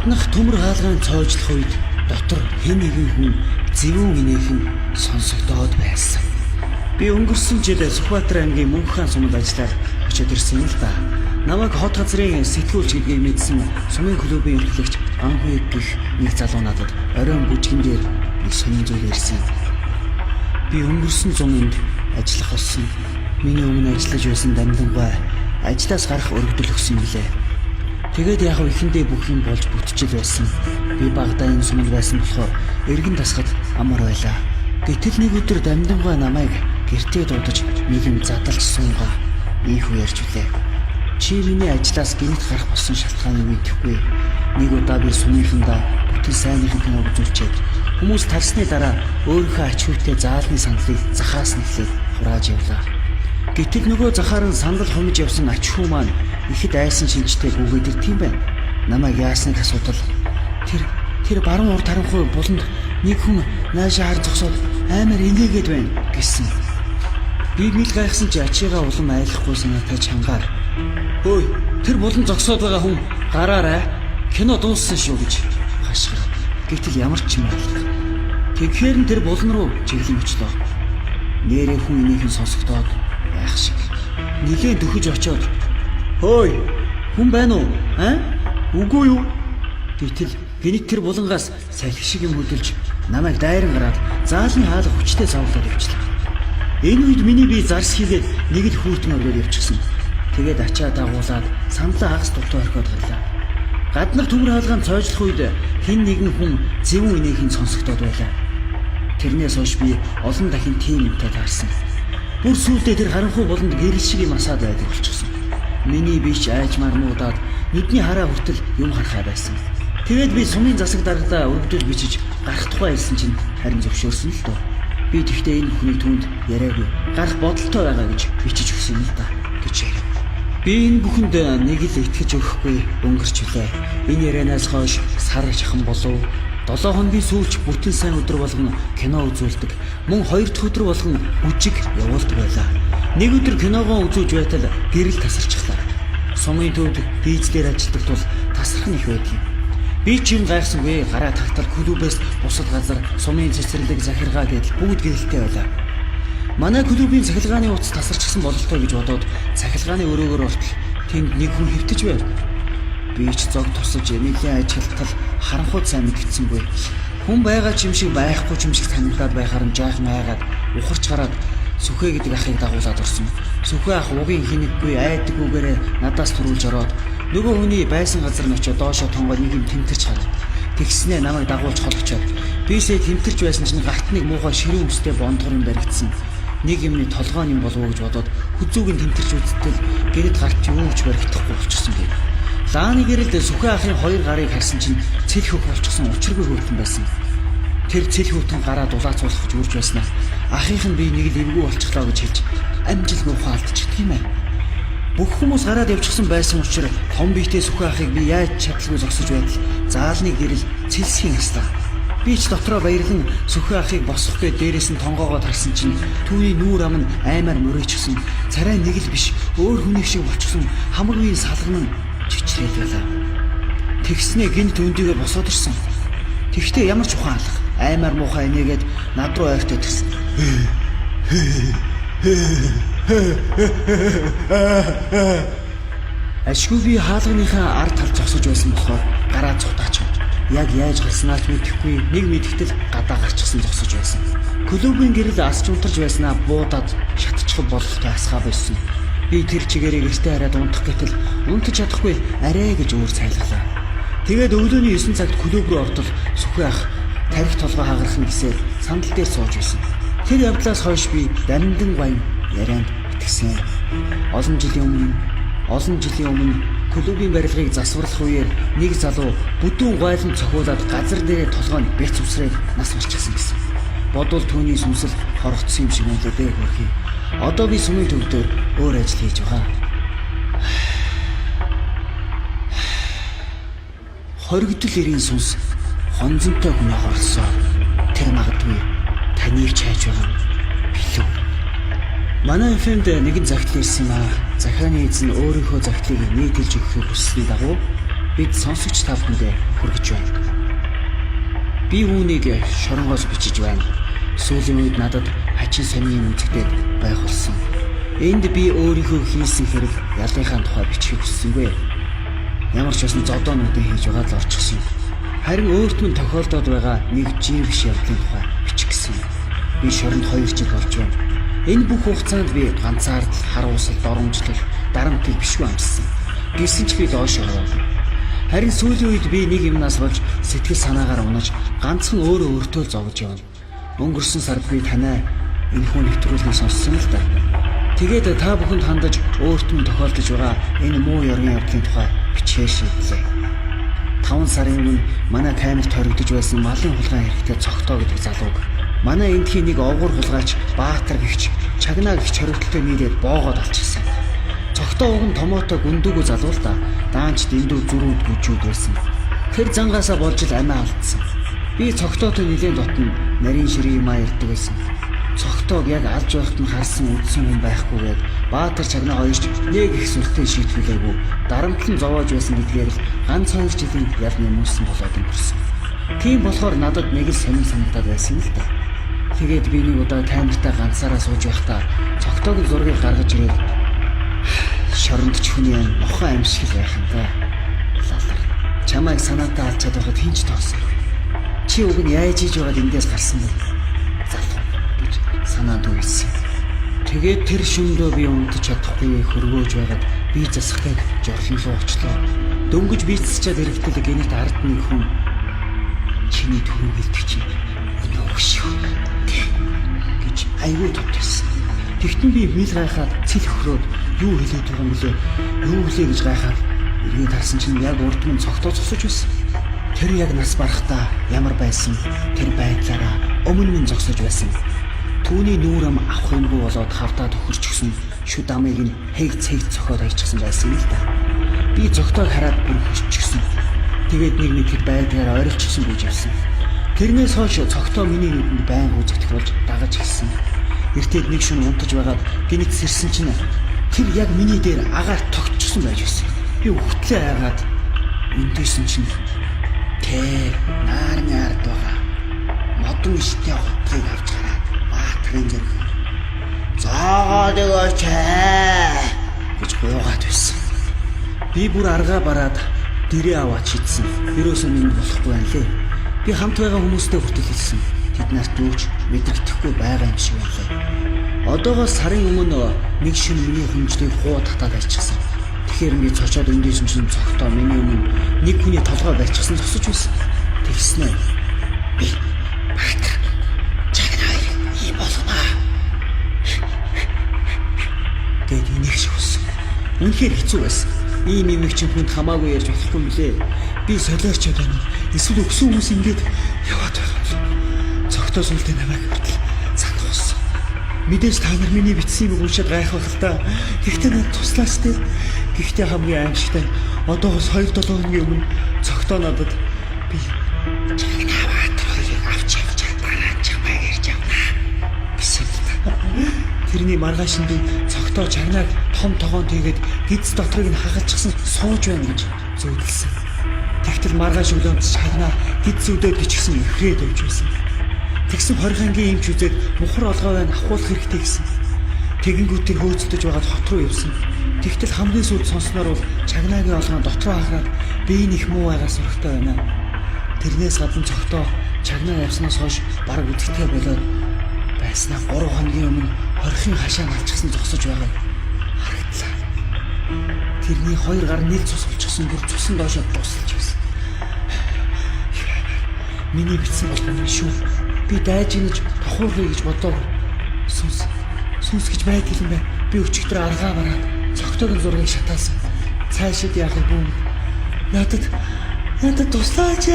Гаднах төмөр хаалгаан цоожлох үед дотор хэн нэгэн хүн зэвүүн инээхэн сонсогдоод байсан. Би өнгөрсөн жил Сүхбаатар аймгийн Мөнххан суманд ажиллаад очиж ирсэн л да. Намайг хот газрын сэтгүүлч гэдгийг мэдсэн сумын клубын ерөнхийлөгч Анхуйг гэх нэг залуу надад оройн бүжгэн дээр нэг сонин зүйл ирсэн. Би өнгөрсөн зунд ажиллах болсон. Миний өмнө ажиллаж байсан дамдангай ажлаас гарах өргөдөл өгсөн юм билээ. Тэгээд яг ихэндээ бүх юм болж бүтчихэл байсан. Би багадаа энэ суманд байсан болохоор эргэн тасгад амар байлаа. Гэтэл нэг өдөр дамдангай намайг гэртээ дуудаж нэг юм задлж сунгаа ийхүү ярьж үлээ. Чи миний ажлаас гинт гарах болсон шалтгааныг мэдэхгүй. Нэг удаа би сумынхандаа бүтэл сайнныхын киног үзүүлчихэд хүмүүс тарсны дараа өөрийнхөө ач хүүтэй заалны сандлыг захаас нэхлээд хурааж явлаа. Гэтэл нөгөө захаар нь сандал хумж явсан ач хүү маань ихэд айсан шинжтэй гүгээд тийм байна. Намайг яасныг асуудал тэр баруун урд харанхуй буланд нэг хүн наашаа хар зогсоод амар инээгээд байна гэсэн. Би мэл гайхсан чи ачигаа улам айлахгүй санаатай чангаар. Ой, тэр булан зогсоод байгаа хүн гараарай. Кино дууссан шүү гэж хашгир. Гэтэл ямар ч юм байлаа. Тэгэхээр нь тэр булан руу чиглэн очлоо. Нэрээ хүн инээхэн сонсогдоод байх шиг. Нилээн дөхөж очоод "Хөөй, хүн байна уу? Үгүй юу?" Гэтэл гинт тэр булангаас салхи шиг юм хөдөлж намайг дайран гараад заалны хаалга хүчтэй савлаад явчихлаа. Энэ үед миний бие зарс хийгээд нэг л хүүтэн өргөөр явчихсан. Тэгээд ачаа дагуулад сандлаа хагас дутуу орхиод гарлаа. Гаднах төмөр хаалгаан цоожлох үед хэн нэгэн хүн зэвүүн инээхэн сонсогдоод байлаа. Тэрнээс хойш би олон дахин тийм юмтай таарсан. Бүр сүүлдээ тэр харанхуй буланд гэрэл шиг юм асаад байдаг болчихсон. Миний бич айж мармуудаад нүдний хараа хүртэл юм харахаа байсан. Тэгээд би сумын засаг дарагдаа өргөдөл бичиж гарах тухай хэлсэн чинь харин зөвшөөрсөн л дөө. Би тэгтээ энэ бүхнийг түнд яриагүй. Гарах бодолтой байгаа гэж бичиж өгсөн л да гэж яриа. Би энэ бүхэнд нэг л итгэж өгөхгүй өнгөрч үлээ. Энэ ярианаас хойш сар чахан болов. 7 хоногийн сүүлч бүтэн сайн өдөр болгон кино үзүүлдэг. Мөн 2 дахь өдөр болгон үжиг явуулдаг байлаа. Нэг өдөр киногоо үзүүлж байтал гэрэл тасарчихлаа. Сумын төвд дийзлэр ажилладаг тул тасрах нь их байдгийг. Би ч юм гайхсангүй. Гараа тагтал клубээс бусад газар сумын цэцэрлэг захиргаа гэдэл бүгд гэрэлтэй байлаа. Манай клубын цахилгааны утас тасарчихсан бололтой гэж бодоод цахилгааны өрөөгөр ортол тэнд нэг хүн хэвтэж байв. Би ч зог тусаж нэлийн ажилтал харанхуйд сайн мэдгэцсэнгүй. Хүн байгаа ч юм шиг байхгүй ч юм шиг санагдаад байхаар нь жаахан айгаад ухарч гараад Сүхэ гэдэг ахыг дагуулад орсон. Сүхэ ах угийн хинэггүй айдаггүйгээрээ надаас төрүүлж ороод нөгөө хүний байсан газар нь очиод доошоо тонгоо нэг юм тэмтэрч харав. Тэгснээ намайг дагуулж холгочоод бисээ тэмтэрч байсан чинь гарт нэг муухай ширүүн үстэй бондгор юм баригдсан. Нэг юмны толгойн юм болов уу гэж бодоод хүзүүг нь тэмтэрч үзтэл гэрэд гарт юу ч баригдахгүй болчихсон гэв. Лааны гэрэлд Сүхэ ахын 2 гарыг харсан чинь цэл хөх болчихсон учиргүй хөөрхөн байсан. Тэр цэл хөвтөн гараа дулаацуулах гэж үрж байснаа ахийнх нь би нэг л эвгүй болчихлоо гэж хэлж амжилт муухай алдчихдаг юм аа. Бүх хүмүүс гараад явчихсан байсан учраас том биетэй Сүхэ ахыг би яаж чадлагүй зогсож байтал заалны гэрэл цэлсхийн яслаа. Би ч дотроо баярлан Сүхэ ахыг босгох гээд дээрээс нь тонгоогоо тарсан чинь түүний нүүр ам нь аймаар мөрөөчсөн. Царай нэг л биш өөр хүний шиг болчихсон хамаг үеийн салган нь чичрээд байлаа. Тэгснээ гинт өндийгөө босоод ирсэн. Тэгтээ ямар ч ухаан алга аймаар муухай инээгээд над руу ойртоод ирсэн. Ашгүй би хаалганыхаа ард талд зогсож байсан болохоор гараа цухтаач. Яг яаж гарснаа ч мэдэхгүй нэг мэдгэтэл гадаа гарчихсан зогсож байсан. Клубын гэрэл асч унтарч байснаа буудаад шатчихв бололтой асгаа байсан. Би тэр чигээрээ гэртээ хараад унтах гэтэл унтаж чадахгүй арай гэж өөр цайлглаа. Тэгээд өглөөний 9 цагт клуб руу ортол Сүхэ ах тарих толгой хагарах нь гэсээр сандал дээр сууж байсан. Тэр явдлаас хойш би дамдан баян ярианд итгэсэн. Олон жилийн өмнө клубын барилгыг засварлах үеэр нэг залуу бүдүүн гойлон цохиулаад газар дээрээ толгойн бяц усрээд нас барчихсан гэсэн. Бодвол түүний сүнсэл хорогдсон юм шиг үнэлээ дээ хөрхий. Одоо би сумын төвдөр өөр ажил хийж байгаа. Хоригдол ирийн сүнс хонзонтой хүнээ хорлсон. Тэр магадгүй таныг чайж байгаа билүү? Манай FM-д нэгэн захидал ирсэн юм аа. Захааны эзэн өөрийнхөө захидлыг нийтэлж өгөхийг хүссэн дагуу бид сонсогч та бүхэндээ хүргэж байна. Би үүнийг шоронгоос бичиж байна. Сүүлийн үед надад хачин сонин үзэгдээд байх болсон. Энд би өөрийнхөө хийсэн хэрэг ялынхаа тухай бичих хүссэнгүй. Ямар ч байсан зодоонуудыг хийж байгаа л орчихсон. Харин өөрт минь тохиолдоод байгаа нэг жиргш явдлын тухай бичих гэсэн. Би шоронд 2 жил болж байна. Энэ бүх хугацаанд би ганцаардл, харуулсал, доромжлол, дарамтыг бишгүй амссан. Гэсэн ч би доош оров. Харин сүүлийн үед би нэг юмнаас болж сэтгэл санаагаар унаж ганцхан өөртөө зовж явна. Өнгөрсөн сард би танай энэ хүн нэвтрүүлгийг сонссон л да. Тэгээд та бүхэнд хандаж өөрт нь тохиолдож байгаа энэ муу ёргийн явдлын тухай бичээ шийдлээ. 5 сарын өмнө манай камерт хоригдож байсан малын хулгай хэрэгтэй цогтоо гэдэг залууг манай эндхийн нэг овгор хулгайч Баатар гихч Чагнаа гихч хоригдлоо нийлээд боогоод алчихсан. Цогтоо уг нь томоотой гүндүүг залуу л да. Даанч дэндүү зүрүүд гүжүүд байсан. Тэр зангаасаа болж л амиа алдсан. Би цогтоотой нэлээд дотно нарийн ширээ маа ирдэг байсан. Цогтоог яг алж байхад нь харсан үдсэн хүн байхгүйгээд Баатар Чагнаа хоёрч нэг их сүртэй шийтгүүлээгүй дарамтлан зовоож байсан гэдгээр л ганц 2 жилийн ял нэмүүлсэн болоод өнгөрсөн. Тийм болохоор надад нэг л сонир санагдаад байсан л да. Тэгээд би нэг удаа камертаа ганцаараа сууж байхдаа цогтоогийн зургийг гаргаж ирээд шоронд ч хүний нохоо амьсгал байх юм да. Лалар. Чамайг санаатаа алчаад байхад хинч тоосон. Чи уг нь яаж хийж байгаад эндээс гарсан бэ? Залуу гэж санаанд үйсэн. Тэгээд тэр шөндөө би унтаж чадахгүй хөргөөж байгаад би засахыг жорлон руу очлоо. Дөнгөж бийцчихэд ирэхдээ гэнэт ард нэг хүн чиний төрөв хэлдэг чи энэ өгшөө гэж айгүй тотсон. Тэгтэн би мэл гайхаад цэл хөрөөд юу хэлээд байгаа юм бэлээ? Юу хэлээ гэж гайхаад эргээд харсан чинь яг урд нь цогтоо зогсож байсан. Тэр яг нас барахтаа ямар байсан тэр байдлаараа өмнө нь зогсож байсан. Түүний нүүр ам авах юмгүй болоод хавтаад өхөрч гисэн шүд амыг нь хэг цогцохоод хайчихсан байсан юм л да. Би цогтойг хараад бүр хөшчихсэн. Тэгээд нэг хэд байдгаар ойролцсон гэж явсан. Тэрнээс хойш цогтоо миний нүдэнд байн үзэгдэх болж дагаж гисэн. Эртээд нэг шөнө унтаж байгаад гинэт сэрсэн чинь тэр яг миний дээр агаар тогтчихсон байж байсан. Би хөтлөө хайгаад өндөөсөн чинь тэ наарны ард байгаа модон иштэй хотлыг авч гараад Баатрын зэрэг заагаад өгөөч гэж гуйгаад байсан. Би бүр аргаа бараад дэрээ аваад шидсэн. Ерөөсөө минь болохгүй байна лээ. Би хамт байгаа хүмүүстэй хүртэл хэлсэн. Тэд нарт юуч мэдрэхгүй байгаа юм шиг байлаа. Одоогоос сарын өмнө нэг шин миний хүнжлийг хуу татаад альчихсан. Тэгэхээр би цочоод өндөөсөн чинь цогтоо миний өмнө нэг хүний толгой барьчихсан зогсож байсан. Тэгснэ. Би Баатар Чагнаа ийм болгоно. Гэт энийг шивсэн. Үнэхээр хэцүү байсан. Ийм юм чинь хүнд хамаагүй ярьж болохгүй юм лээ. Би солиорчод байна. Эсвэл өгсөн хүмүүс ингэж яваад байна. Цогтоо сүлдээ намайг хүртэл санахсан. Мэдээж та нар миний бичсэн юм уншаад гайхах л та. Гэхдээ надад туслаач дээ. Гэхдээ хамгийн аимшигтай одоогоос 2-7 хоногийн өмнө цогтоо надад би Чагнаа Баатрыг авч явж дараа чамайг ярьж явна гэсэн. Тэрний маргааш нь цогтоо Чагнааг том тогоон тэгээд гиз дотрыг нь хагалчихсан сууж байна гэж зөөдөлсөн. Тэгтэл маргааш өглөөнд Чагнаа гиз зүдээд бичсэн ихрээд явж байсан. Тэгсэн хорихангийн эмч үзээд мухар олгоо байна ахуулах хэрэгтэй гэсэн. Тэгэнгүүт тэр хөөцөлдөж байгаад хот руу явсан. Тэгтэл хамгийн сүүлд сонсноор бол Чагнаагийн олгоо дотроо хахаад би их муу байгаа сурагтай байна. Тэрнээс гадна цогтоо Чагнаа явснаас хойш бараг үдэгтэй болоод байснаа 3 хоногийн өмнө хорхийн хашаа алчихсан зогсож байгааг харагдлаа. Тэрний 2 гар нийл цус болчихсон бүр цусан доошоо дуусалж байсан. Миний бичсэн болгоно шүү. Би дайж ингэж тохуурхъя гэж бодоо. Сүнс гэж байдаг юм байна. Би өчигдөр аргаа бараад цогтойгийн зургийг шатаасан. Цаашид яах вэ? Надад туслаач.